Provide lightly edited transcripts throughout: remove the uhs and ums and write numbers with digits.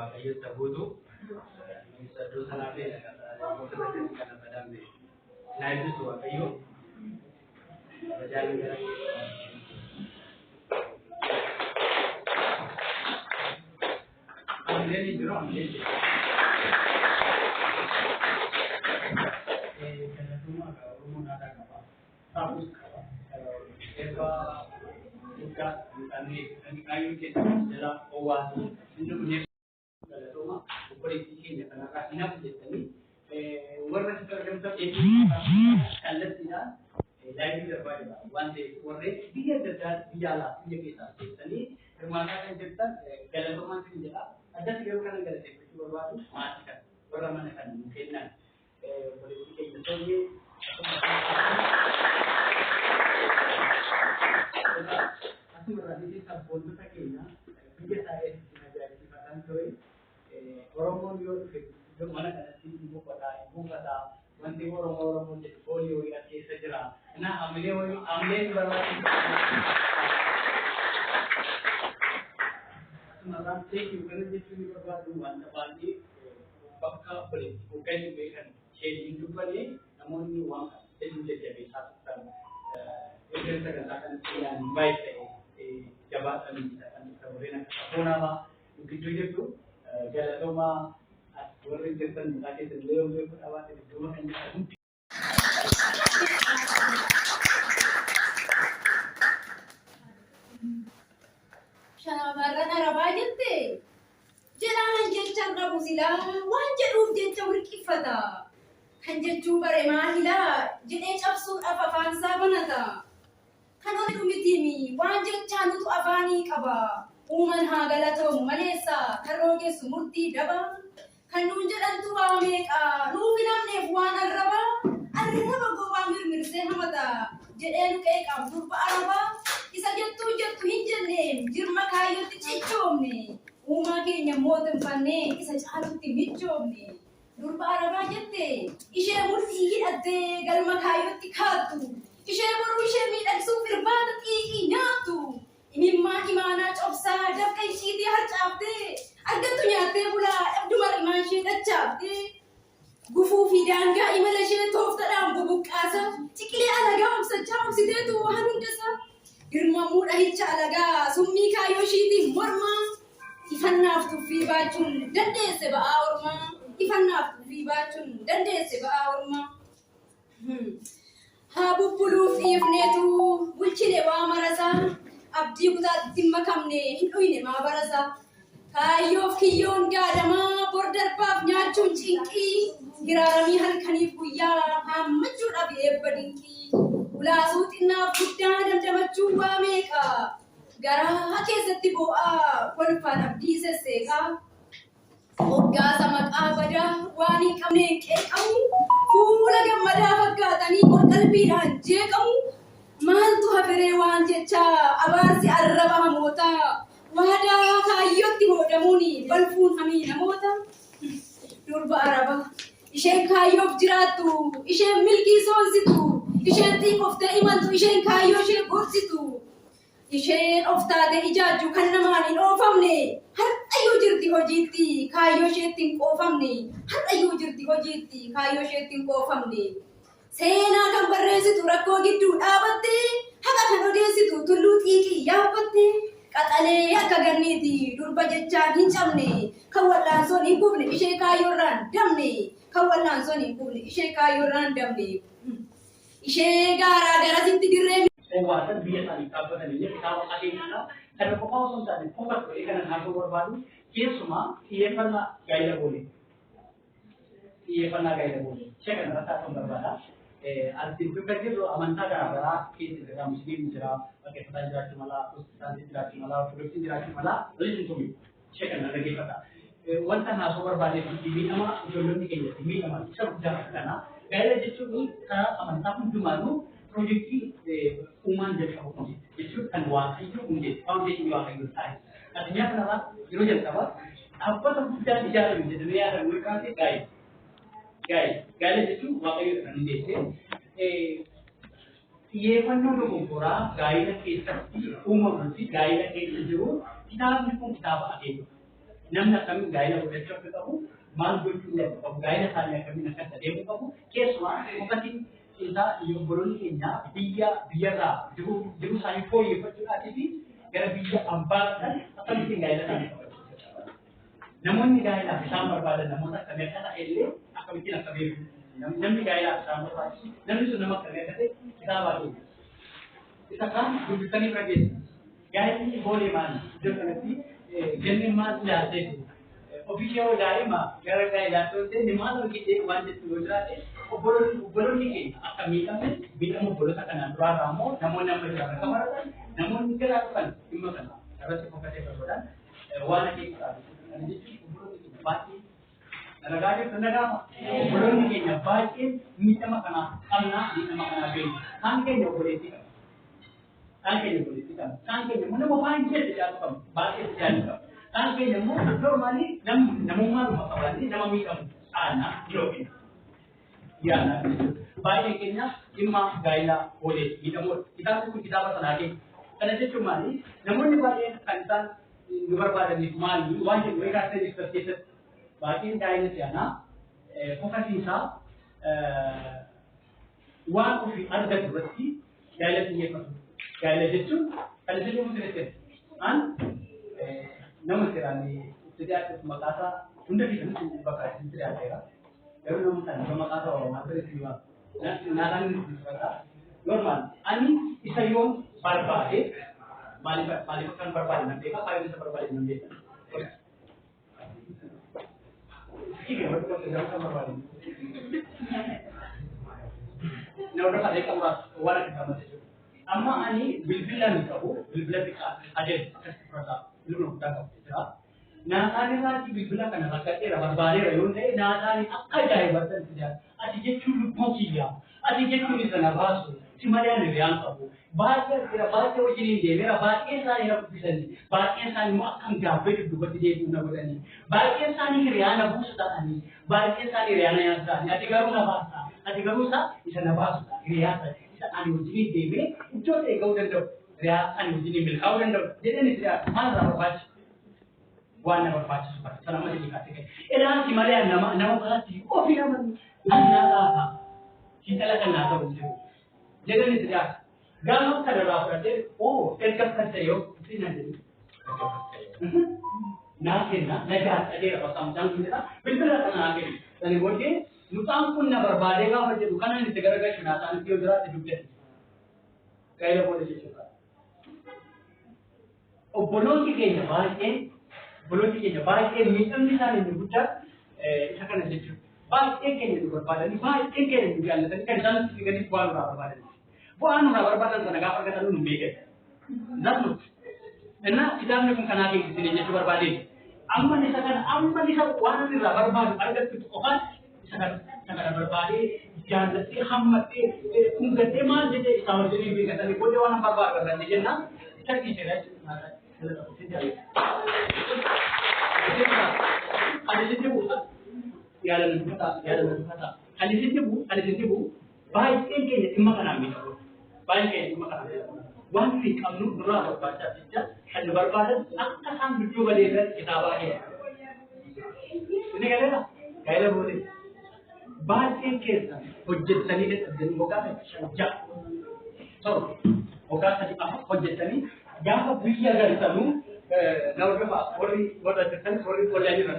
waaqayyo sabuutu saddoo sanaafee motorratti kana fadamne naayisu waaqayyo bajaajiin gara amleen jiru amleen kanatuma oromoo naadaa qaba taa'us qaba erga buka kami kayu kita dalam owasu itu punya kalau rumah operasi ini karena kasihnya begitu ni warna sekarang kita ini kalau tidak lagi terbaik one day warna dia tetap biarlah dia kita ini termasuk yang kita kalau rumah sini jelas ada tiga orang yang ada seperti baru masih orang mana kan mungkin politik yang betul Asli berarti sabun itu pakainya, bisa saya mengajar di pasar itu. Orang itu mana ada sih ibu kata, nanti orang jadi polio ya sejarah. Nah, ambil berarti. Sebenarnya sih bukan jadi berbuat duluan, tapi bakal boleh bukan bukan jadi itu boleh, namun ini uang jadi bisa kan. Itu terkatakan yang baik. Jabatan misalkan kemudian apa begitu itu galatoma orang cerita tadi beliau awal itu dua hanya shamarran arabaa jette jedhaan jechaan qabu silaa waan jedhuuf jecha wirqifata kan jechuu bare maalilaa jedhee cabsuudhaaf afaansaa banata. Kan oleh kumitimi, wajib canu tu afani kaba, uman hagala tu malesa, karoge sumurti daba, kan nunjalan tu ameka, nufinam nefuan araba goba mirse hamada, jadi kek abdur pa araba, isa jatu hinjane, jirma kayu ti ciccom ne, uma ke nyamotem panne, isa jatu ti micom ne, durpa araba jette, ishe murti hidate, galma kayu ti khatu. Ishee boruu ishee miidhagsuuf irbaata xiiqii nyaattu. Imimmaa imaanaa cobsaa dafqa ishiitii harcaaftee argattu nyaattee bulaa dhabduma rimaa ishee dhachaaftee. Gufuu fi daangaa imala ishee tooftadhaan bubuqqaasa ciqilee alagaa obsachaa obsiteetu waan hundasaa. Girmamuu dhahicha alagaa summii kaayyoo ishiitiif mormaa. Ifannaaf tuffii baachuun dandeesse ba'aa ormaa. Ifannaaf tuffii baachuun dandeesse ba'aa ormaa. Habubbuluuf dhiifneetu bulchine waa marasaa abdii kutaatti makamne hin dhuyne maa barasaa kaayyoof kiyyoon gaadamaa bor darbaaf nyaachuun cinqii giraaramii halkaniif guyyaa haammachuudhaaf eebba dinqii ulaasuu xinnaaf guddaa damdamachuu waa meeqa garaa keessatti bo'aa kolfaan abdii sesseeqaa hoggaasa maqaa badaa waan hin qabneen qeeqamu fuula gammadaa fakkaatanii qalbiidhaan jeeqamu maaltu hafiree waan jechaa abaarsi arraba hamootaa waadaa kaayyootti hoodamuun balfuun hamii namoota durba araba isheen kaayyoof jiraattu isheen milkii soonsitu isheen xiiqoftee imaltu isheen kaayyoo ishee gorsitu isheen of taate ijaajju kan namaan hin oofamne har'ayyuu jirti hojiitti kaayyoo isheetti hin qoofamne har'ayyuu jirti hojiitti kaayyoo isheetti hin qoofamne seenaa kan barreessitu rakkoo gidduu dhaabatte haqa kan odeessitu tulluu xiiqii yaabbatte qaxalee akka ganniiti durba jechaan hin cabne kan wal'aansoon hin gubne ishee kaayyoorraan damne kan wal'aansoon hin gubne ishee kaayyoorraan damne ishee gaaraa garasitti dirree Owasan biasa di kabupaten ini kita akhirnya ada proposal tadi fokus ke ikan harga berbadu dia semua ia pernah gaya boleh saya kan rasa akan berbada arti itu kan itu amanah gara-gara kita tidak muslim tidak pakai petani cuma lah petani tidak cuma lah produksi tidak cuma lah lalu itu saya kan ada lagi kata wanita harga berbadu di sini nama jodoh ni kayaknya di sini nama kita berjalan karena gaya itu kita amanah pun cuma proyeksi uman jadi apa itu kan waktu itu mungkin kalau dia juga akan selesai artinya kenapa itu jadi apa yang sudah dijalankan di dunia dan mereka sih guys itu waktu itu kan ये पन्नों लोगों को रा गाइड के सकती उम्र की गाइड के जो किताब में किताब आगे namni akkamiin gaa'ela godhachuu akka qabu maal gochuu qabu gaa'ela isaanii akkamiin akka adeemuu qabu keessumaa mukati isaa obboloonni keenya biyyarraa jiruu isaanii fooyyeffachuudhaatii fi gara biyya ambaadhaan akkamittiin gaa'ela isaanii qabachiisu. Namoonni gaa'elaaf isaan barbaadan namoota akkamii akka ta'e illee akkamittiin akka beeku namni gaa'elaaf isaan barbaachisu namni sun nama akkamii akka ta'e kitaabaa ta'u. Isa kaan dubbisanii bira geessu. Gaa'elli boolee maali? Iddoo kanatti jenneen maal ilaaltee ofii yoo daa'ima gara gaa'elaatti yoo ta'e maal argitee waan jettu yoo jiraate obboloonni keenya akka miidhamu obboloota kanaan duraarraa immoo namoonni amma jiran akka baratan namoonni garaa dhufan dhimma kana irratti fokkatee barbaadaan waan akeekuudhaaf kana jechuun obboloonni keenya baay'ee dalagaa jirtu nagaama obboloonni keenya baay'ee miidhama kanaaf qabnaa miidhama kanaaf beeku kaan keenya obboleettii qaba. Kan keenya politik kan keenya mana mau main je tidak kam baik tidak kam kan keenya mau normally namummaa rumah kawan ni nama mikam anak jokin ya anak baik keenya imma gaila boleh kita apa lagi karena itu cuma ni namun baik kan berbeda di mali wajib mereka sendiri seperti baik gaila siapa fokus isa wan fi arda berarti gaila punya gaa'ela jechuun kan isin yommuu sirriitti nama siranii sidaatti maqaasaa hunda keessatti bakka isin sidaateera garuu nama sana maqaasaa oromaa sirriitti waa naataan inni sirriitti normaal ani isa yoom barbaade maaliif kan barbaade nan beeka faayidaan isa barbaade nan beeka. Nama ada kamera warna kamera itu. Amma ani bilbila ni tahu bilbila kita ada sesuatu bilbila kita tahu. Naasaan irratti bilbila kana rakkatee barbaadee rayoon ta'e naasaan akka ajaa'ibatan fida. Ati jechuun lubbuu kiyya. Ati jechuun isa na baasu. Si malee ani riyaan qabu. Baay'ee wajjin deemeera. Baay'ee isaanii na dubbisanii. Baay'ee isaanii immoo akkam gaaffee dudduubatti deebi'uu na godhanii. Baay'ee isaanii hiriyaan na buusu ta'anii. Baay'ee isaanii hiriyaan na yaadu ta'anii. Ati garuu na baasa. Ati garuu isa na baasu hiriyaa ta'e. Isa ani wajjin deemee iddoo ta'e ga'uu danda'u. Hiriyaa ani wajjin milkaa'uu danda'u. Jedhanii hiriyaa maal irraa barbaachisu? Waan nama barbaachisu salama jedhikaati ka'e. Ilaalchi malee nama biraatti ofii nama annaa laafa. Siitala kan naa ta'u jiru. Jedhanii hiriyaa gaafa kanarraa fudhatee erga fassayoo itti na jedhu. Naa kenna nagaa dhageera bakka mucaan kun jedha bilbila kana naa kennu. Sani booddee mucaan kun na barbaadee gaafa jedhu kana inni itti garagalchu naa ta'anitti yoo jiraate dubdate. Gaa'ela booda jechuudha. Obboloonni keenya baay'ee miidhamni isaanii inni guddaa isa kana jechuudha. Baay'ee keenya nu barbaadanii baay'ee keenya nu jaallatanii kan isaan itti gadi bu'aa nurraa barbaadanii. Bu'aa nurraa barbaadan sana gaafa argatan nu beekan. Namni innaa kitaabni kun kanaa keessatti jechuu barbaadeen amma isa waan inni irraa barbaadu argattu qofaan isa kana barbaadee jaallattee hammattee hungattee maal jedhee isaa wajjin beekatanii booda waan barbaadu argatan jennaan isa keessadha jechuudha. Ada situ yalan kata. Ada situ baik kene imma kana mi. Baik kene imma kana. Wan fi kamnu dura baca saja kan berbadan akka san video bale kitab hai. Ini kata gaila boleh. Baik kene hujjat tani dan moga saja. So, moga tadi apa hujjat tani gaafa biyya galtanu nama warra jirtan warri qolanii jiran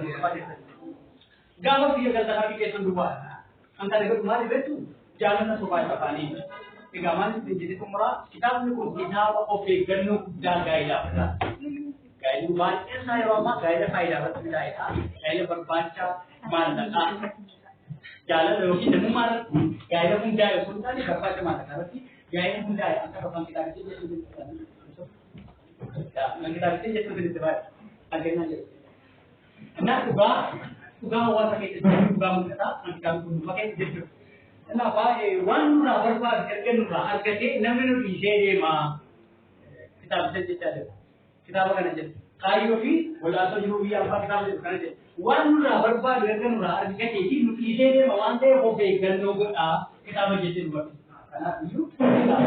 gaafa biyya galtan harki keessan duwwaa kan kana godhu maali beektu jaalala sobaa isa afaanii egaa maaliif jedhee xumuraa kitaabni kun kitaaba of eeggannoo guddaa gaa'ilaafidha. Gaa'illi baay'een isaa yeroo ammaa gaa'ila faayidaa irratti hundaa'edha. Gaa'ila barbaacha maallaqaa jaalala yookiin namummaa irratti gaa'ila hundaa'e osoo hin taane barbaacha maallaqaa irratti gaa'ila hundaa'e akka kafan kitaabni jechuudha. Kita bisa jadi seperti itu, akhirnya jadi. Nah, juga awal pakai itu, juga kita pun pakai itu. Kenapa? Wan berapa kerja harga dia 6 minit bisa dia mah. Kita bisa jadi. Kita akan aja. Kayu fi, bola atau jubi apa kita bisa aja. Wan berapa kerja harga dia bisa dia mah ande hobi kerja kita bisa jadi buat. Karena itu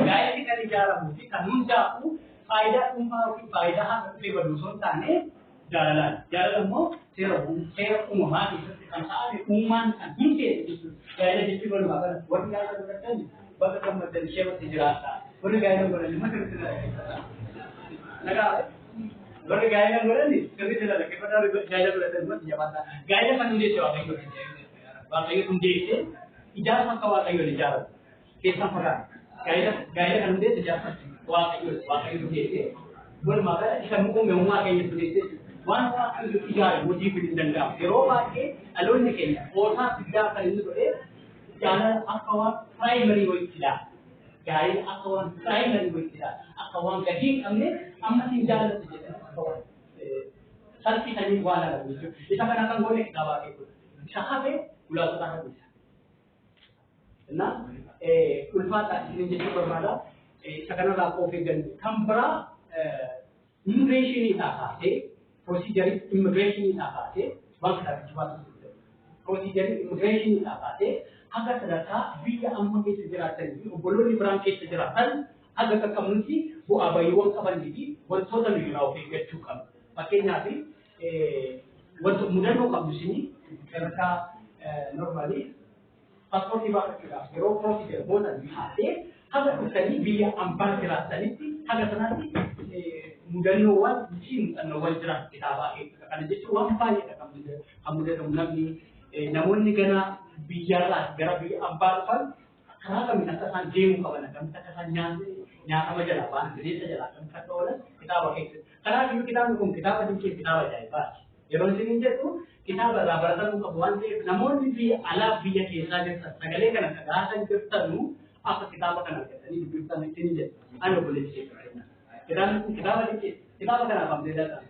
gaya kita bicara musik kan menjauh. Faedah umpah faedah hak pribadi taane Jalan mau saya umat itu kan ada umat kan mungkin itu gaya jadi kalau apa buat gaya berarti bagai kamu dari siapa sejarah baru gaya berarti macam itu naga baru gaya berarti tapi tidak kita baru gaya berarti buat jabatan gaya kan dia jawab itu bagai itu dia ijazah kawat ayo ijazah kita pernah gaya kan dia jawab wah itu dia boleh maka ikan mukum yang umat kayak itu One part is the motif in the dam. The robot alone the case. Or not the dam is the channel Akawan primary with that. Guide Akawan primary with that. Akawan getting Amati Jala Salti and Wala. It's a kind of going to Sahabe, Ulata. Now, a Ulfata in the Supermada, a Sakana Kofigan, Kambra, immigration is a procedure immigration is apa? Bangsa cepat. Procedure immigration is apa? Agar terasa via amma ke sejarah tadi, boleh diberangkat sejarah kan? Agar ke community, bu abai wong kapan jadi, wong total ni nak fikir cukam. Makanya ni, wong muda no kamu sini, kerana normally pasport tiba kita, pero procedure boleh dihasilkan. Agar terjadi via ambar sejarah tadi, agar terjadi mudano wan jin anno wajra kitaba kana jechu wan pa ya kamude namni namun ni gana biyara gara bi ambal fan kana kami natasan jemu kawana kami natasan nya kama jala ban jadi sajala kan katola kitaba ke kana bi kitaba kum kitaba din ke kitaba jai ba yeron sinin je tu kitaba la barata mu kabuan ke namun bi ala biya ke saje sagale kana kagasan kirtanu apa kitaba kana ni bi kirtan ni je ano boleh je kita akan apa beda?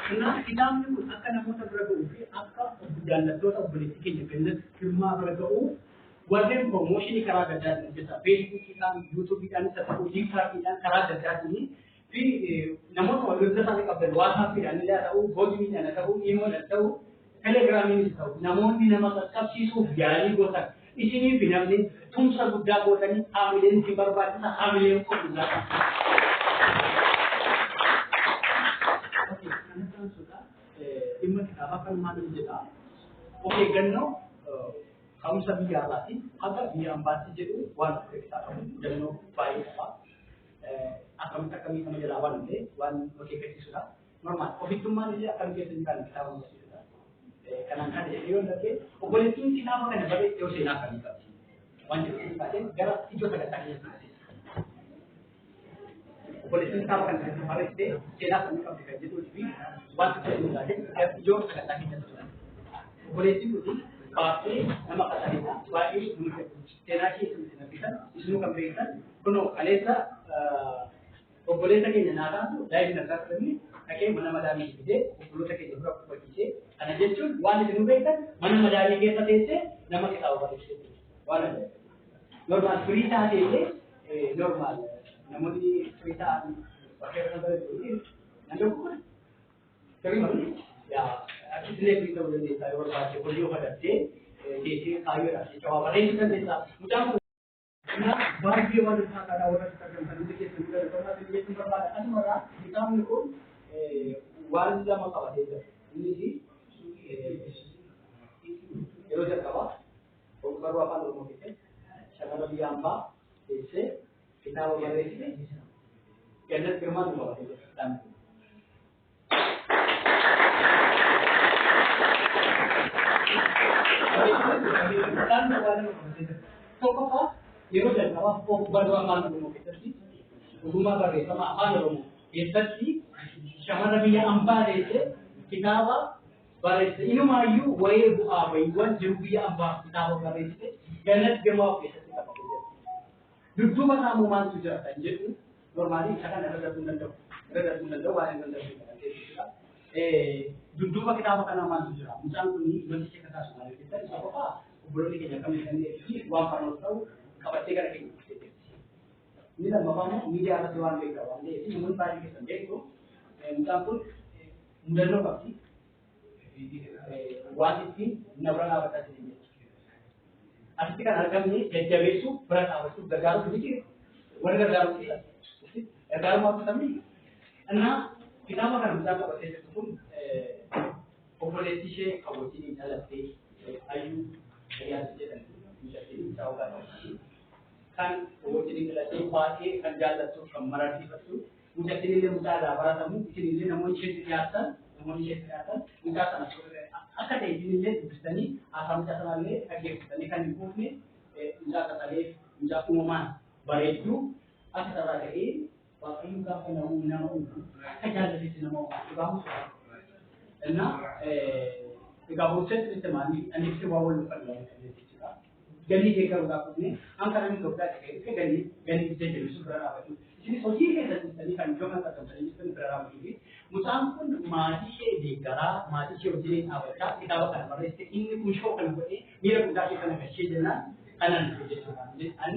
Karena kita akan memutar berlaku, akan jalan terus politik independen, firma berlaku, wajib promosi ini kerana kerja kita, Facebook kita, YouTube kita, serta Twitter kita kerana kerja ini. Namun kalau kita sampai ke WhatsApp kita, anda tahu, Gojmi anda tahu, email anda tahu, Telegram ini tahu. Namun di nama subsidi biaya gosak. Isini pinam ni tumsa gudda ko tani amilen ki barbadi na amilen ko gudda kan sudah immat abakan manu jeda oke ganno kamu sabi yarati ada dia ambasi jedu wan kita ganno pai apa akan kami menjelawan de wan oke kasi sudah normal oke tuman dia akan kita kita karena ada yang lagi, boleh tinggi nama kan, boleh jauh sih nak kali kali. Wanjur sih macam, gara hijau pada tadi. Boleh tinggi nama kan, boleh sih, celah kami kali kali itu lebih, wanjur sih lagi, hijau pada tadi itu. Boleh tinggi tu, pasti nama kata kita, wajib mungkin celah sih itu kita, isu kami kita, kono kalesa, boleh tak ini nada tu, lain nada kami. Oke, mana madani kita, perlu tak kita berapa pergi karena jujur, wali dinubuhkan, mana madani kita tete, nama kita awal itu, wala normal cerita tete, normal, namun di cerita pakai nama itu, nanti apa? Terima kasih. Ya, kita kita boleh saya berbaca video pada tete, tete kayu ada, coba balik kita tete, macam na bagi wala sa kada wala sa kada sa dito kita kita kita kita berbaca, ano mara, kita mengukur wala makawat itu, ini sih. Itu jadwal. Baru apa dulu kita? Sekarang dia amba, isi kita udah isi. Kerana firman dulu kita dan. Dan wala kita. So apa? Itu jadwal. Baru apa dulu kita sih? Rumah baru sama apa dulu? Itu sih. Sekarang dia amba isi kita apa? Baris inu mayu wae bu abai wan jerubiya amba kita baris ganat gemau kita kita pakai. Duduk mana mau mantu jalan jadi normali sekarang ada tundan wahai tundan kita. Duduk kita makan mantu jalan. Misal ini masih kita sudah kita apa? Belum kita kami sendiri uang panas tahu kapasitas kita. Ini dah bapaknya media ada tuan kita. Ini semua tadi kita sendiri tu. Misal pun mudah lo pasti. Wanti nabrana bata sini. Arti kan harga ni jadi besu berat awal tu bergaru sedikit. Warga garu kita. Ergaa maaf tamni ana kitaaba kana mucaa qabatee jirtu kun obboleettii ishee kaawwatiin dhalattee ayyuu ayyaansi jedhamtu mucattiin isaa ogaa kan kaawwatiin dhalattee baay'ee kan jaallattu kan mararsiifattu mucattiin illee mucaa irraa baratamu isin illee namoonni isheetti dhiyaatan mucaa sana akka ta'e isin illee dubbistanii haasaa mucaa sanaallee dhaggeeffatanii kan hin buufne mucaa qaxalee mucaa uumamaan bareedduu akka sarara ta'ee waaqayyo gaafa nama akka jaallatetti nama dhugamu እና የጋቦቸት ተማኒ አንዲት ዋወል ፈላው ተለችታ ገኒ ደጋው ጋቁኔ አንካራሚ ዶክታ ተከይከ ገኒ ጀጀሉ ሱብራራቱ እዚህ ሶጂ ከተሰጠኒ ካን ጆማ ተከተለኝ ሱብራራቱ ይሄ ሙታንኩን ማዲሼ ደጋራ ማዲሼ ወጂ አበቃ ኪታባ ካርማረስ ኢኒ ኩሾ ከነበረ ሚረ ጉዳሽ ከነበረ ሸጀና አናን ጀጀና አን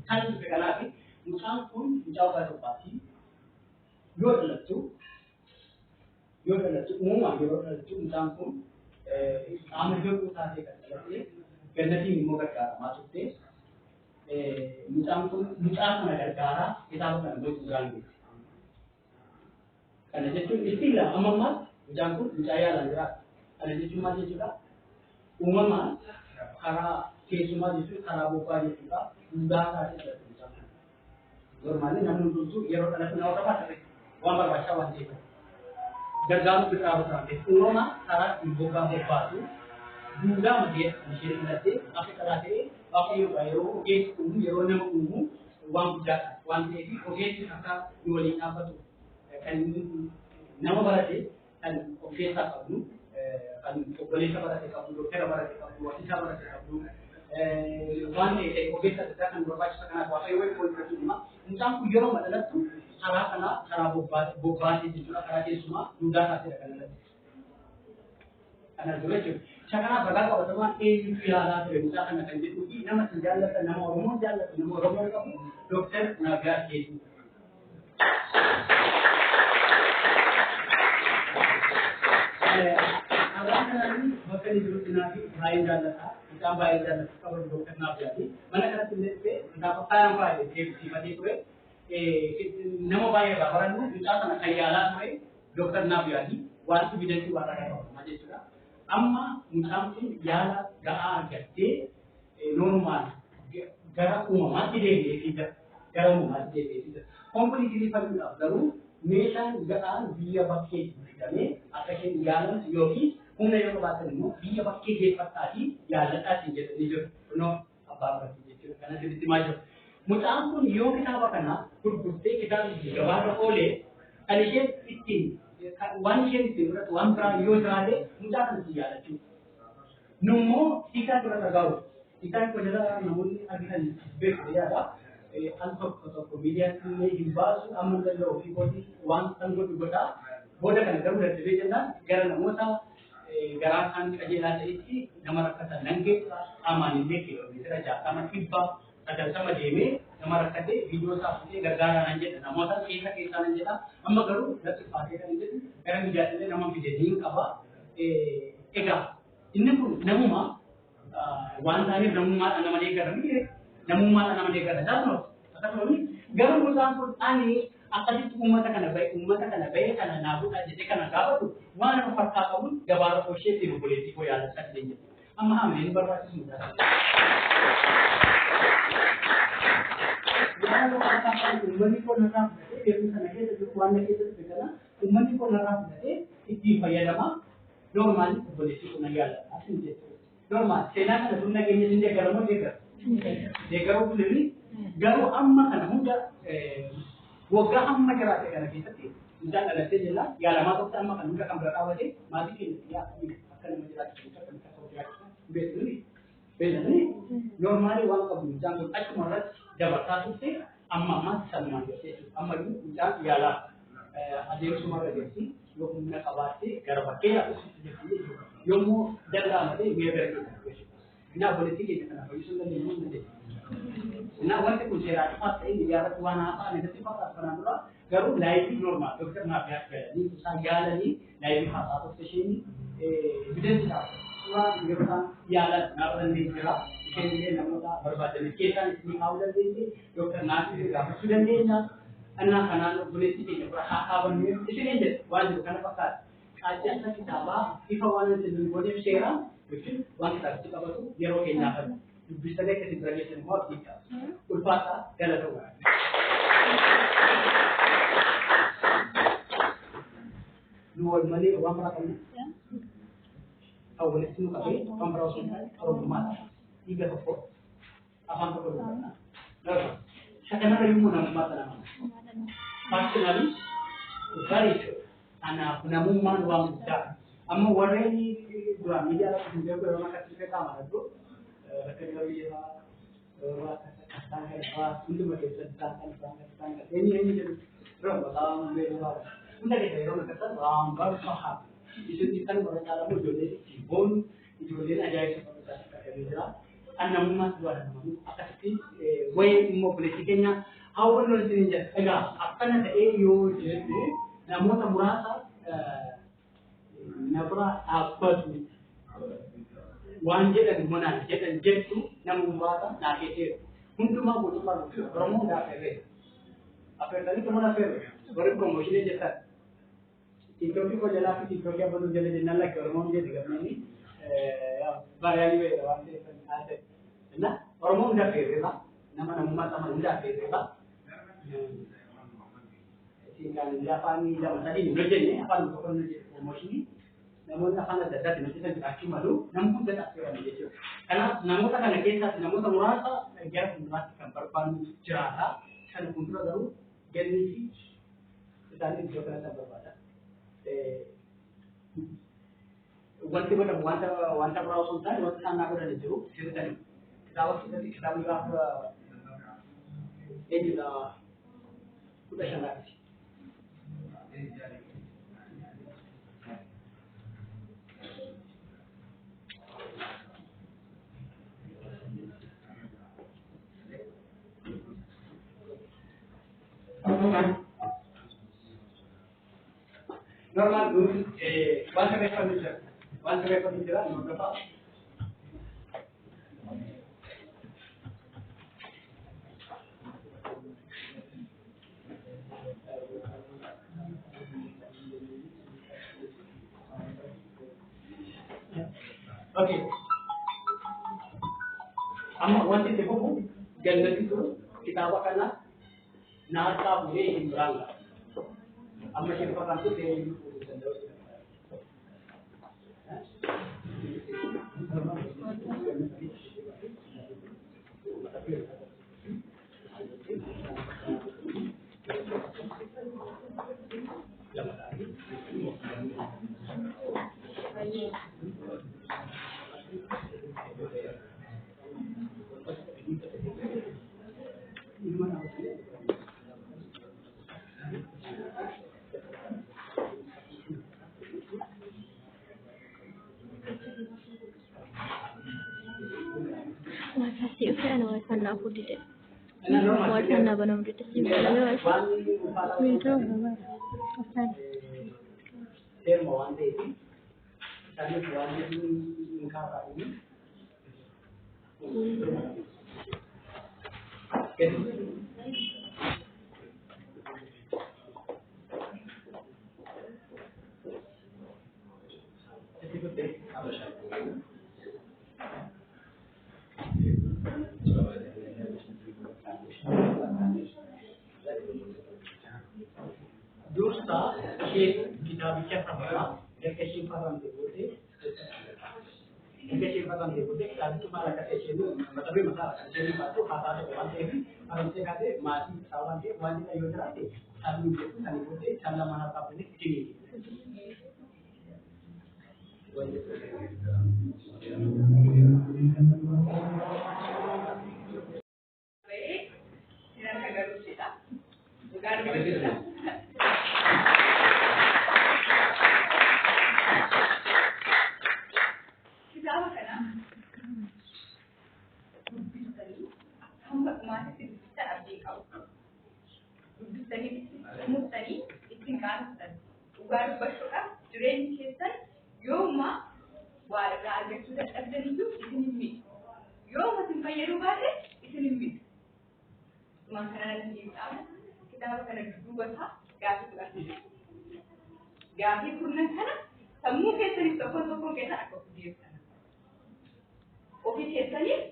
ካን ከላፊ ሙታንኩን ጃው ጋርባቲ ዮርለቱ umuma yeroo dhalatu mucaan kun qaama jooguu taatee kan dhalatee gannatiin immoo gargaaramaa turte mucaan kun mucaa kana gargaaraa kitaaba kana gochuudhaan beekti. Kana jechuun istiila amammaa mucaan kun mucaa yaalaan jiraata. Kana jechuun maal jechuudha? Uumamaan karaa keessumaa jechuun karaa bobbaa jechuudha. Duudhaa taatee dhalate mucaan kun. Normaalii namni hundumtuu yeroo dhalatu nama qabaata waan barbaachisaa waan ta'eef. Gargaaru berapa umumnya cara dibuka itu juga mungkin mesti nanti apa kerana apa yang bayu oke umum yang umum uang bijak uang ini oke kita jualin apa tu kan nama berarti kan oke tak kamu kan boleh tak berarti kamu dokter berarti kamu wasit berarti kamu uang ini oke tak kan berbagai sekarang apa yang boleh terjadi macam tu yang mana tu cara kana cara bobat itu juga cara dia semua sudah hasil kan ana juga tu cara bagai kalau teman piala tu misalkan akan jadi nama senjata nama orang kamu dokter naga itu orang kan ni bakal hidup nabi bayi jalan kita bayi jalan kalau dokter naga jadi mana kalau sendiri dapat tayang bayi sifat itu nama bayi baharan tu kita sana kayala tu dokter nabi jadi waktu bidan tu barang macam tu lah. Amma mutam tu yala gaa gede normal gara umum mati deh kita gara umum mati deh kita. Komponi jadi pada baru melan gaa dia pakai kita ni akan yala yogi umumnya yang bahasa ni dia pakai dia patah yala tak sih jadi no apa berarti jadi kerana jadi macam mutam pun yo kita apa kena kurbuste kita jawab oleh alishe itin one shen itin berarti one pra yo terade mutam kan siapa tu numo kita teragau kita ko jada namun aghan bek dia ada antok atau media ni hibas amun kalau ofibodi one tanggo bota boda kan kamu dah jadi jana gara namusa garakan kajian itu nama kata nangke aman ini kilo misalnya jatah makibba ada sama demi nama rakade video sahaja gara-gara nanje nama orang kita nanje lah amma garu nanti pakai nanje kerana dijadikan nama video ini apa ega ini pun nama wanita ni nama dia kerana ni nama dia kerana jatuh atau ni garu musan pun ani akan itu umat akan baik karena nabu jadi karena apa tu mana fakta kamu gabar posisi itu politik ko yang ada saja amma amin berbasis mudah kalau katakan umat itu narap jadi dia sana kita tu warna kita tu kerana umat itu narap jadi itu bayar apa normal politik ko nagala asin je normal sena kan dunia kini sendiri kerana dia garu beli garu amma kan muda wagah amma kerana kerana kita tu dan ada saja ya lama tu amma kan muda kan berapa je mati kini ya akan menjelaskan kita kan betul ni normal wang kamu jangan aku malas jabatan tu sih amma mas sama je amma itu jangan ialah ada yang semua lagi sih yo punya kabar sih garba ke aku sih yo mu dalam ada dia berkata ina politik itu kan apa isu ni mun ni ina wanti ku sera pas ini dia tuan apa ni tapi pas kana dulu garu live normal dokter na biar ni saya ni live khasa tu sesini evidence dah Tuhan berkata ialah naran di jalan ini nama berbahasa kita ini awal ini dokter nanti sudah sudah ni أنا كان بوليسي كي برا أبغى إيش نيجي وانا كان فكر أجل كتابة في فوانا تنقولي شيرا لكن وانا كتابة كتابة يروح ينافع بيسألك كتير سنوات كذا كل فترة كذا هو luar mali orang melakukan awal itu kami pemberantasan rumah tiga toko apa toko rumah nah sekarang ada yang mana nama personally very sure anak penamuman uang besar amma warna ini dua media juga orang kasih kita mana tu kerja tangga untuk mereka tangga ini jadi orang betul betulUnda kita orang kata rambar sahab. Isu kita orang cara berjodoh sibon, jodoh aja itu kita kerja. Anak umat luar nama. Akasih way mobilitiknya. Awal nanti ni enggak. Akan ada EU jadi. Namun tak merasa nabra apa tu. Wanje dan mana jadi tu namun merasa nak itu. Untuk mau buat apa? Promo dah ferry. Apa tadi kemana ferry? Baru promosi ni jadi. Tiktok ko jala ki tiktok ya bolu jale de nalla ko mo je diga ni bayani we wante ate na ormo nda fere ba nama nama mata nda fere ba singkan Japani jam tadi ni beje ni apa lu ko ni promosi ni namun apa ada data ni kita aki malu namun data fere ni je karena namun tak ada kesa namun tak merasa jar merasa perpan cerah kan kuntura daru genni tadi juga tak berbeda wanti mana wanta perahu sultan wanti sana aku dah jauh cerita ni kita lihat ini dah sudah sangat normal once away furniture no berapa okay amma wanti te ko ganna itu kita awakanlah nata boleh himranga amma siapa kan tu dia Makasih Ustaz Nawaisan aku tidak. Nawaisan nak benar benar sih. Minta Ustaz. Saya mau anda ini, saya mau anda ini ingkar ini. Dosta kita bicara apa? Dekesi paham debote. Dekesi paham debote. Kalau cuma ada dekesi itu, tapi masalah dekesi itu kata ada orang ini, orang ini kata masih sawan dia, wanita yudara itu. Kalau itu kan debote, kalau mana apa ini kini. Ugar bersyukur, juren kisah, yoma, warga agak sudah terjadi itu ini. Yoma simpan yeru balik, itu ini. Makanan di kita kitaaba kana dudduubasaa gaafii fudhatu. Gaafii kurnan kana sammuu keessaniif tokkoon keessan akka deebisana. Ofii keessaniif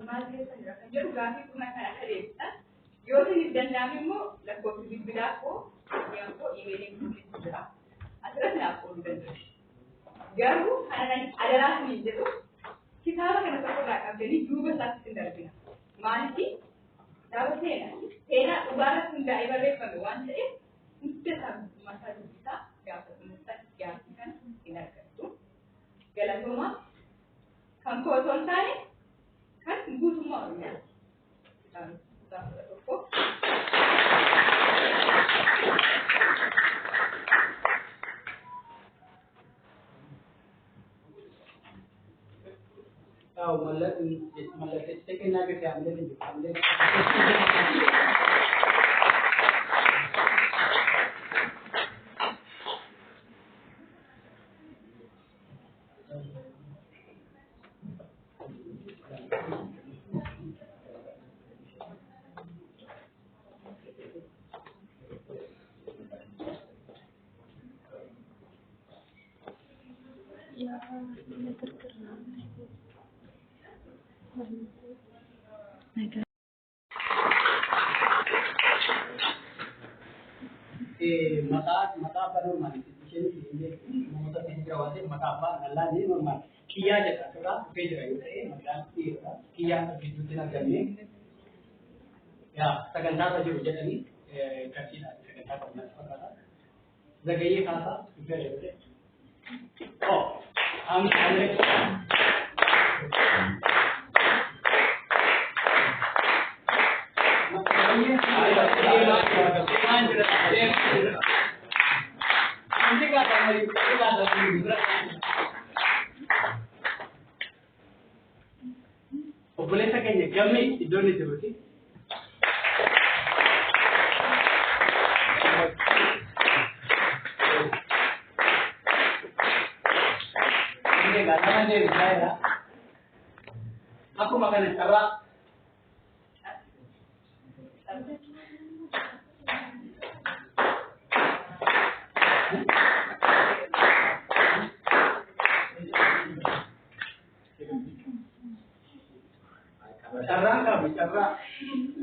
maal keessanidha kan jedhu gaafii kurnan kana akka deebisan yoo isiniif danda'ame immoo lakkoofsi bilbilaa koo iimeeliin kunis jira. Asirratti naaf ooluu danda'u. Garuu kana adaraa isiniin jedhu kitaaba kana tokkorraa qabdanii duuba isaatti hin darbina. Maaliif kitaaba seenaa dhugaarratti hundaa'ee barreeffame waan ta'eef hunda isaa mataa dubbisaa gaafa dhuunfaa gaafii kana hin argattu. Galatoomaa kan koo osoo hin taane kan guutummaa Oromiyaa. Kitaaba tokko. malah second lagi saya ambil ni. mata apa normal ini mata penjawat mata apa Allah ni normal kiya jata थोड़ा भेज रहे हैं मतलब किया begitu tidak jadi ya sebentar saja jadi kasih sebentar pernah kata जगह kata juga oh हम boleh saja kami tidur di sini. Ini gana aja saya. Aku makan sekarang. Bicara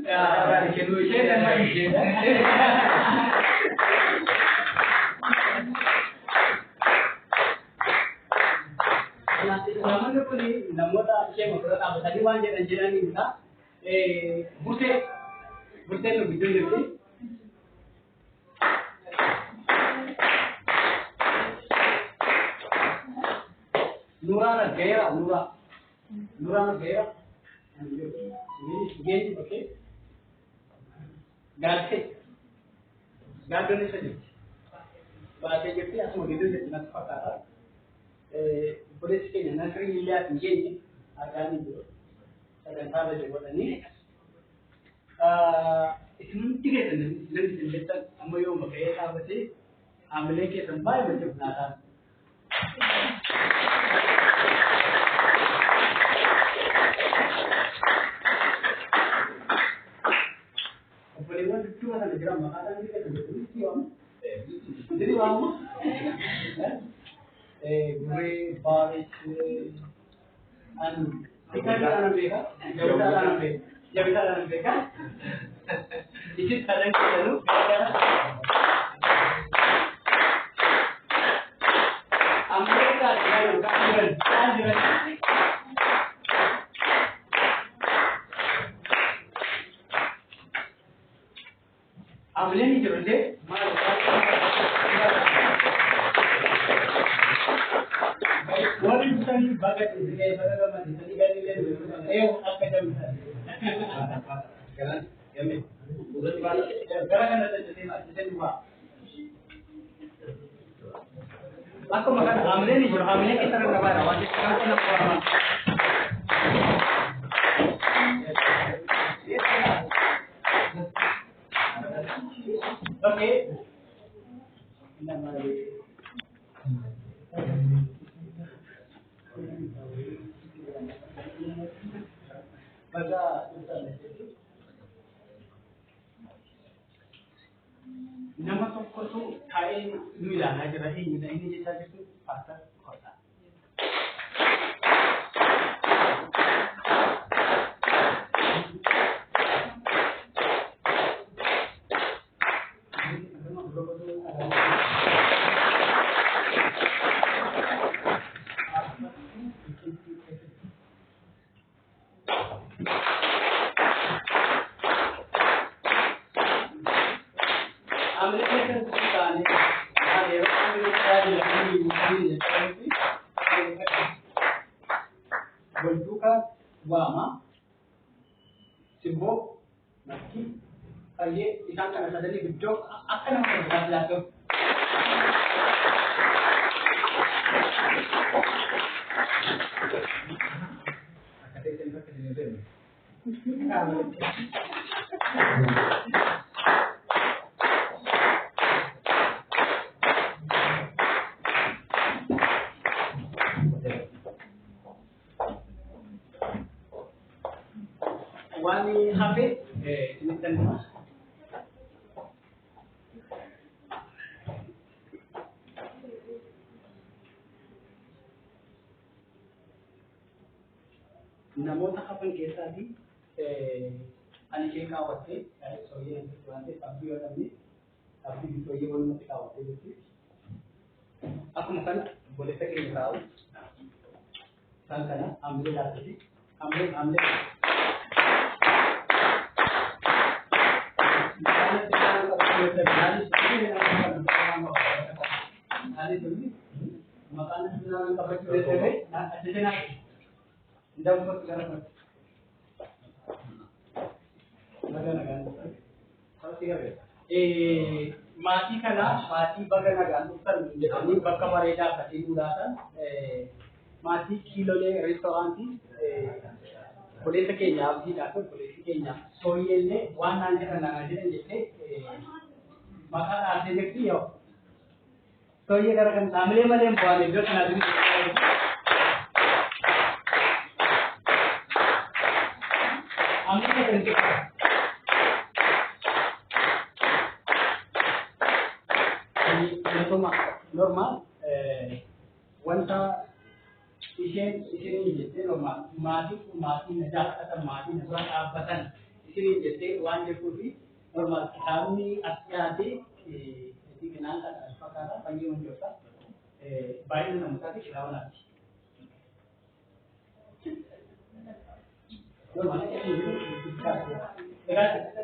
ya Indonesia dan Malaysia. Nanti zaman itu ni namoda saya beberapa apa tadi wajib anjuran ini kita burte lo video ini. Nura gaya. Ini pakai garden saja. Bahasa Jepun asal itu jadi nak pakai. Boleh sekali nasri lihat ini akan itu. Sebentar saja buat ini. Itu tiga jenis kita ambil pakai apa sih? Ambil ke sampai macam mana? Cuma ada gram makanan kita betul siapa? Jadi kamu, gue baris, ikan dalam mereka, jauh dalam mereka, itu kadang lalu Amerika jalan kajian. Ambil ni je boleh. Baik, kita ni bagai macam ni gani le. Apa jam sekarang? Kami bukan balik. Sekarang ada jadi dua. Aku makan ambil ni je. Ambil kita nak apa? Wajib sekarang nak apa? Okay. baay'ee nu ilaalaa jira eenyudha inni jechaa jirtu Paastar Kosaa. Bentukan wama simbol naki aye isang kana sadali video akan naman maglato akate sila ka dinedin wani hape sinitan mo namoota hafan keessaatii ani ishee kaawwattee sooyyee wanti abdii yoo dhabne abdii sooyyee walumatti kaawwattee jirti. Akkuma kana boleessa keenya kaa'u isaan kana hamilee laattisi hamilee maatii kana maatii baga nagaan dhuftan jedhanii bakka bareedaa fatii duudhaatan maatii kiilolee reestooraantii boleessa keenya abdiidhaa fi boleessi keenya sooyyeellee waan naan jedhan jettee maqaa dhaabdee jirti yoo sooyyee gara kan dhaamilee malee bu'aan iddoo kanaa jiru amni kan jiru normal wanta isheen jettee normal maatii na jaalatan maatii na dura dhaabbatan isheen jettee waan jirtuufi normal kitaabni as dhiyaatee kanaan kan fakkaata baay'ee wantoota baay'ina namootaati kitaaba laatti.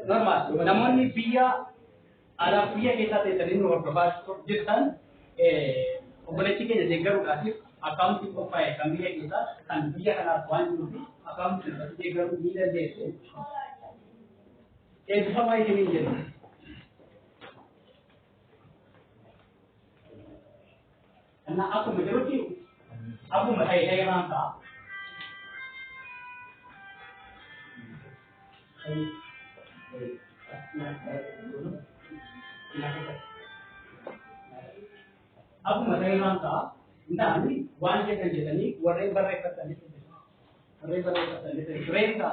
Normal namoonni biyya alaa biyya keessaa teessanii nu hordofaa jirtan obboleetti keenya deeggaruudhaatiif akkaawuntii qophaa'e kan biyya keessaa kan biyya kanaaf waan jiruufi akkaawuntii irratti deeggaruu ni dandeessu. Eebbifamaa isiniin jedhu. Karena aku menyeruti, aku menjadi rangka. Aku menjadi rangka. Nah, ini wajib kerja ni, warna berrekat ni, renta.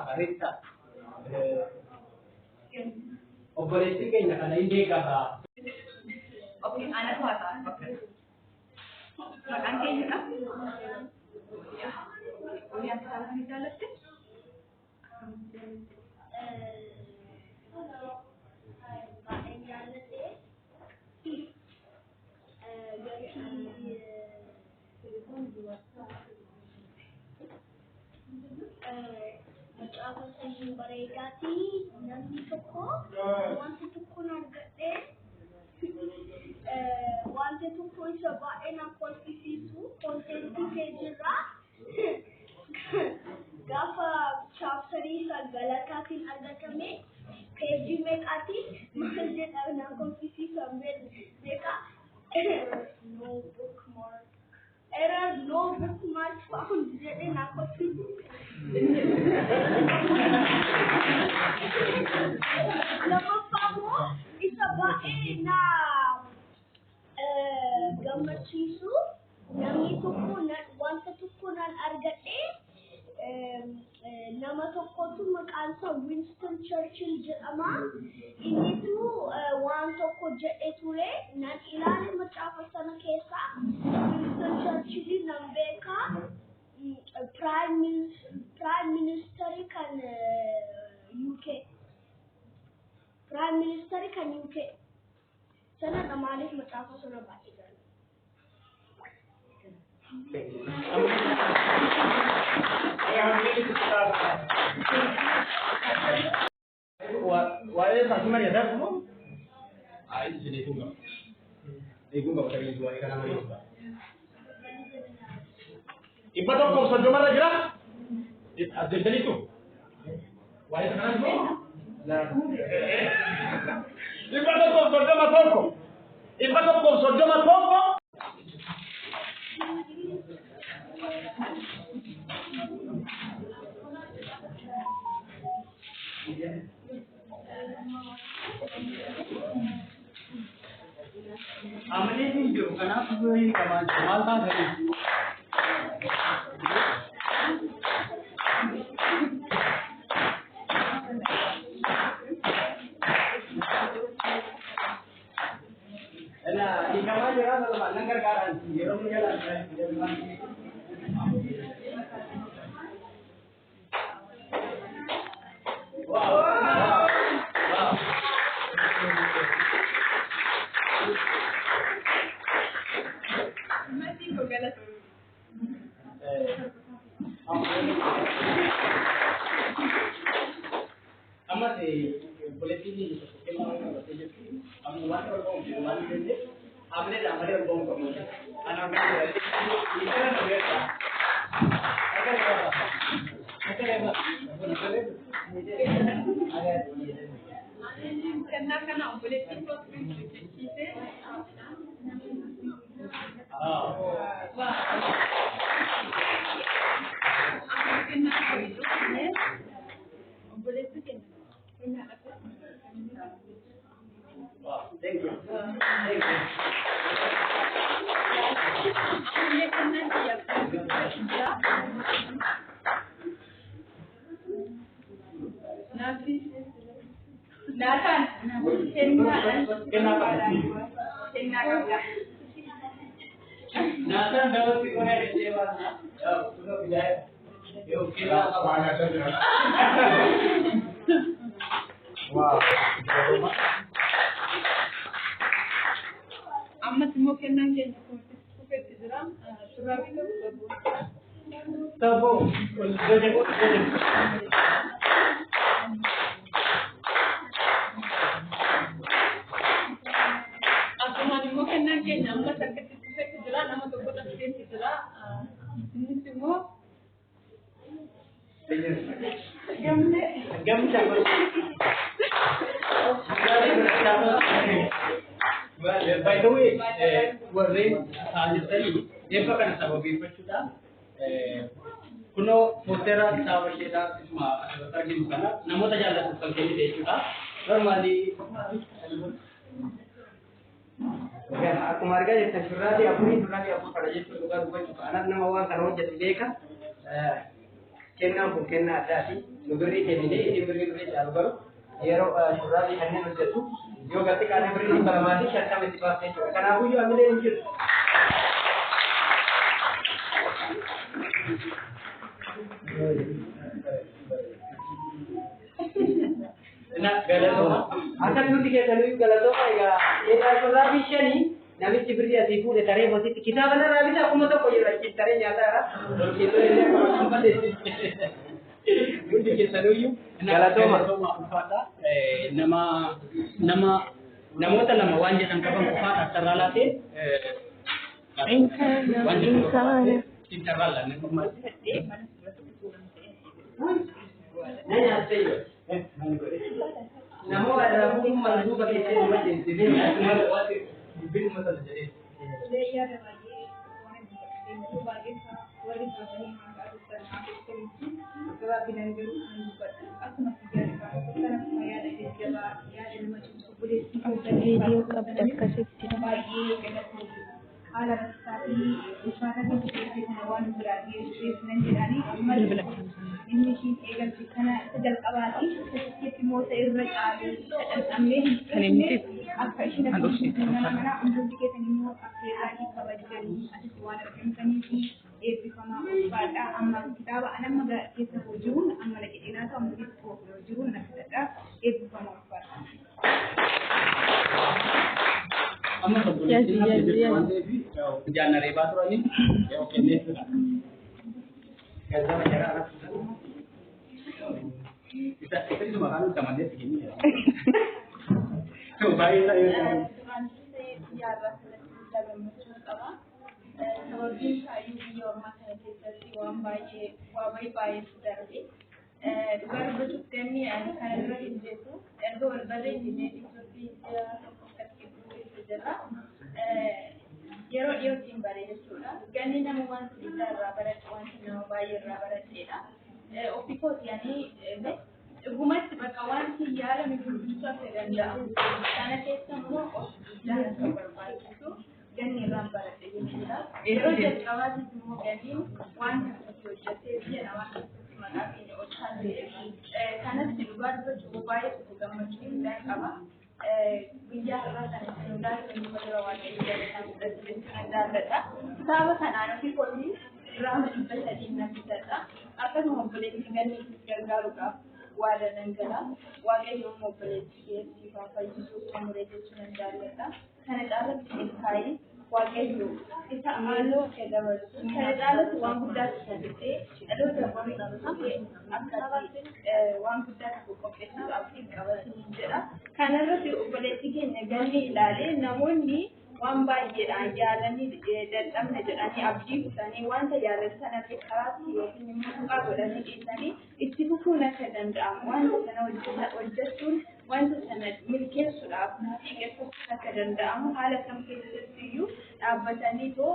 Operasi kayaknya karena ini kata. Oke, anak kuasa. Oke. Makan kayaknya kan? Ya. Yang salah di dalam tu? Bareedaafi namni tokko wanta tokko argadhee wanta tokko isa baay'ee na kolfisiisu konteentii peejirraa gaafa chaaptarii sagalakaatiin argatame peejii meeqaatiin maal jedha na kolfisiisan beeka no bookmark error no bookmark found jedhe na kolfisiisu. Lammaffaa isa baay'ee na gammachiisu namni tokko wanta tokko naan argadhee nama tokkotu maqaan isaa Winston Churchill jedhama. Innitu waan tokko tokko jedhee ture nan ilaale macaafa sana keessa Winston Churchill nan beekaa Prime Minister kan UK Prime Minister kan UK sana maaliif macaafa sana baay'ee jaalladha. Why is that money that no? I didn't know. They go back to the one can have. Iba to kung sa jumala gira? Adil dito. Why is that no? Iba to kung sa jumala toko. Iba to kung sa jumala toko. Amane video kana tujuh kamal ta hai. Ela di kamal jaga kalau langgar karan, jerom jalan. Wow. Ama de boletín y que no me lo sé yo. Am one or bomb, one de हमने हमारे bomb को मिला ana me इतना no बेटा करना बोलेtín को चीजें Thank you. Nathan, Nathan dapat dikonek dewa na. Sudah bijaya. Yo kira apa Nathan? Wow. amma mungkin nanti kita tiduran sudah itu Tabo, mungkin nanti nama sakit itu tiduran nama tu kita tiduran ini semua gam siapa? By the way, warreen ajatanii eebba kana sababeeffachuudhaan kunoo posteera kitaaba isheedhaa isuma arginu kana namoota jaallatu kan kennite jechuudha. Normaalii akkuma argaa jirtan shurraatii afurii afur jechuun dhugaa dubbachuu kaanaaf nama waan kana hojjetu beeka. Kennaan kun kennaa addaati. Nu birrii kennine inni birrii caalu garuu yeroo shurraatii kanneen hojjetu yo gati kana beri baramati syata mesti pakai juga karena aku juga ambil injil nak galatoma akan tu tiga kali galatoma ya ini adalah visioni nabi seperti asifu de tare mesti kita benar habis aku mau tahu kau lagi tare nyata lah kita ini apa deh Bundi kita dulu galatoma ufata nama namoota lama waan jedhan qaban qofaadha asirraa laatee intervalla namoota rafuun manduuba keessee video qabda akkasitti haala rakkaatii bishaanatti hojjetan waan biraatti dhiyeessan jedhanii inni ishiin eegalchi kana jalqabaati keessatti moota irra caalu dhadhamee hin akka mana hundi keessan immoo affeeranii kabajanii asitti waan argamtanii fi eebbifamaa ulfaadha. Amma kitaaba anamma keessa jiruun amma dhaqeedhaa ta'u amma keessa jiruun na fidadha. Eebbifamaa ulfaadha. Amma jangan reba tu ni, okey ni. Kerja macam mana? Kita itu makan sama dia segini ya. Baik saya. Sababiin kaayyuu biyya ormaa kana keessatti waan baay'ee darbe dhugaa dubbatutti namni kana dura hin beeku erga wal barree jennee Itoophiyaa jira yeroo dhiyootiin bare jechuudha ganni nama wanti guddaa irraa baradhe wanti nama baay'ee irraa baradheedha ofii kooti yaanii dhugumatti bakka wanti yaalame guddisuu akka danda'amu kana keessa immoo of guddaa akka barbaachisu ganni irraan baradhe jechuudha yeroo jalqabaatiif immoo ganniin wanta akkasii hojjetee biyya namaa keessatti maqaa keenya ol kaasee kanatti dhugaa dubbachuu baay'ee gammachuu guddaa qaba. Biyya irraa kan isin hundaatu inni madura waaqayyoo jalataan fudhachuu danda'adha. Kitaaba kanaan ofii kootii diraama 300 na bitadha. Akkasuma obboleettii ganniifis gargaaruudhaaf waada nan gala. Waaqayyoon obboleettii keessaa fayyisuuf xumuree jechuu nan jaalladha. Kana caalatti ilkaayii waaqayyoo isa amaaloo kee dabalatu. Kana caalatti waan guddaatti saddeetee dhaloota borii qabsatee akkasii waan guddaatti qopheessuudhaaf qabatanii jedha. Kanarratti obboleettii keenya ganni ilaalee namoonni waan baay'eedhaan yaalanii dadhabna jedhanii abdii kutanii wanta yaalatan akka karaatti yookiin immoo tuqaa godhanii dhiisanii itti fufuun akka danda'amu wanta sana hojjechuun wanta sana milkeessuudhaaf xiqqeessuun akka danda'amu haala kam keessattiyyuu dhaabbatanii too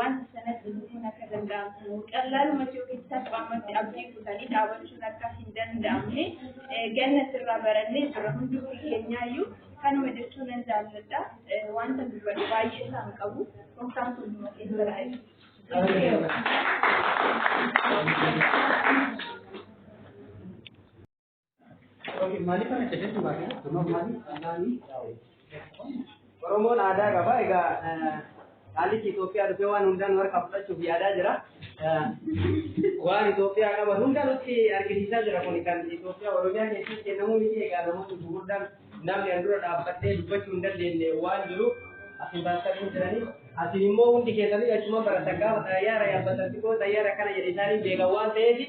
wanta sanatti fufuun akka danda'amu callaalumatti yookiin salphaamatti abdii kutanii dhaabachuun akka hin danda'amne ganna sirraa barannee jira hundi keenyaayyuu kanuma jechuun nan jaalladha wanta dubbadhu baay'ee isaan qabu tokkaan hunduma keessa raa'e. Maaliif kana jedhetu baay'ee kunuun maaliif Oromoon aadaa qaba. Egaa haalli Itoophiyaa dhufee waan hundaan harka fudhachuuf yaadaa jira. Waan Itoophiyaa qaban hunda nutti argisiisaa jira kun kan Itoophiyaa Oromiyaa keessatti kennamuu ni eegaa namoonni gurguddaan namni an dura dhaabbattee dubbachuu hin dandeenye waan jiruuf asin baasanii jiranii asin immoo hundi keessanii achuma baratan gaafa xayyaara yaabbatatti koo xayyaara kana jedhe isaanii beekan waan ta'eef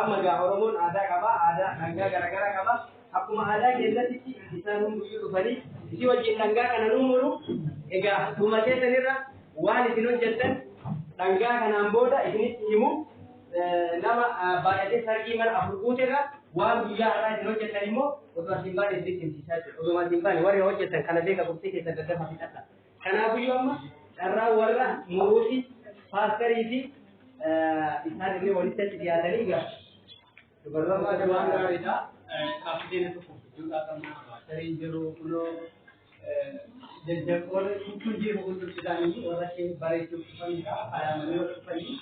amma gaa Oromoon aadaa qaba aadaa dhangaa garaagaraa qaba akkuma aadaa keessatti isaan hunduyyuu dhufanii isii wajjin dhangaa kana nuumuru egaa dhumatee sanirra waan isin hojjettan dhangaa kanaan booda isinitti himu nama baay'atee sargii mara afur guuteerra waan guyyaa irraa isin hojjettan immoo otoo asin baane isinitti himsiisaa jiru otoo asin baane warri hojjettan kana beeka qubxii keessa daddafa fixadha kanaafiyyuu amma carraa warra muruuti paasterii fi isaan illee walitti achi dhiyaatanii gaa dubartoota waan gaariidha kaafteena tokko juutaa qabna sariin jiru kunoo jajjaboo kun jiru hundi isaanii warra kee bareechuuf dhufanidha faayamanii warra dhufanii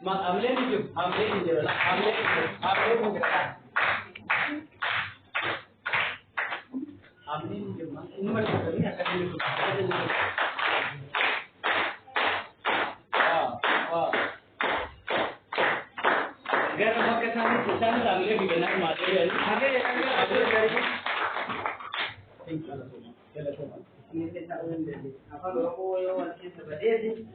Mak amle ni jom, amle ni jom, amle pun gerak. Amle ni jom, ini macam ni akan dilakukan. Agar pakai sana susah amle भी बना material. आगे dari. ini kita ulang dulu. Apa logo yang masih sebagai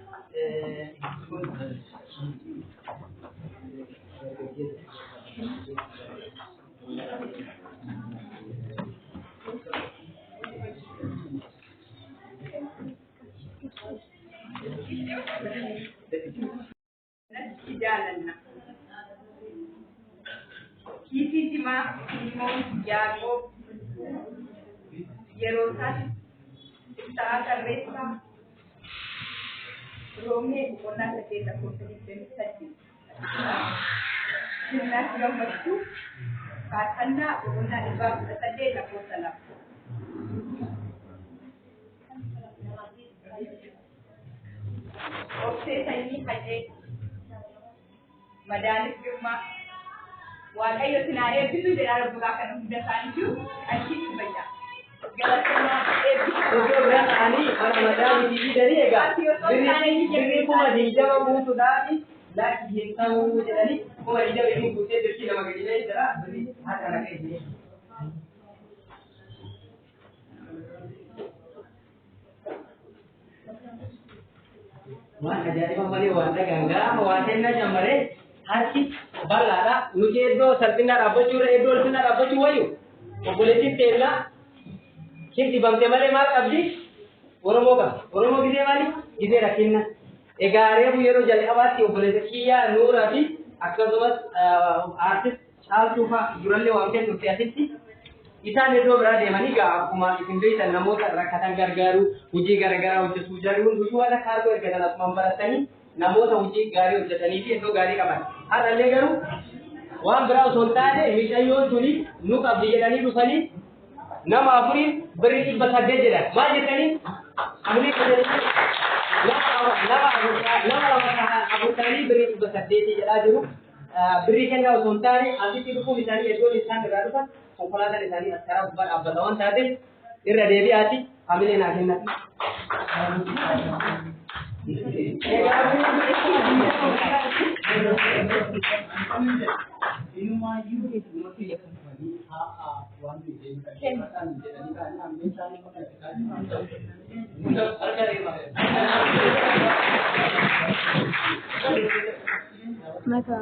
Jalan. Kisi cuma Simon Jacob Yerosan Taat Arresa Romi bukan kita putri pemisah. Jelas gambarku faarfannaa boqonnaa 118 lakkoofsa 2. Obsee sanyii hajee madaalis girmaa waaqayyo sinaa eebbisu jedhaa rabbugaa kana hunda isaaniitu qarshiitti fayyaa. Galatoomaa eebbisu. Iddoo biraan ta'anii mana madaali jedhanii egaa birrii kuma 20 buusuudhaaf laakki hin ta'uu jedhanii kuma 20 hin buusee dirqii nama gadi jira birrii haadha laqa jedhee. Waan ajaa'iba malee waan dhagaan waan kennaa jammaree harki bal'aadha. Nuti iddoo salphinaa dhaabbachuu irra iddoo ulfinaa dhaabbachuu wayyu obboleettiin teellaa kinti bamte malee maal qabdi? Oromoo qaba. Oromoo gisee maali? Gisee rakkinna. Egaa reefu yeroo jalqabaatti obboleessa kiyyaa Nuuraa fi akkasumas aartist Caaltuu fa'aa durallee waan kennuuf asitti isaan iddoo biraa deemanii gaa akkuma isin beektan namoota rakkatan gargaaru hojii garaagaraa hojjetuu jarri hunduu waan akka harkoo ergatan asuma baratanii namoota hojii gaarii hojjetanii fi iddoo gaarii qaban. Har'allee garuu waan biraa osoo hin taane miidhayyoon tuni nu qabdi jedhanii dhufanii nama afuriin birrii 800 jedhan. Maal jettanii? Amurii jedhanii nama afurtanii birrii 800 jedhaa jiru. Birrii kennaa osoo hin taane asitti dhufuun isaanii iddoon isaan irraa dhufan konkolaataan isaanii as karaa gubbaa dhaabbata waan taateef irra deebi'aati hamilee naa kennan. Mata.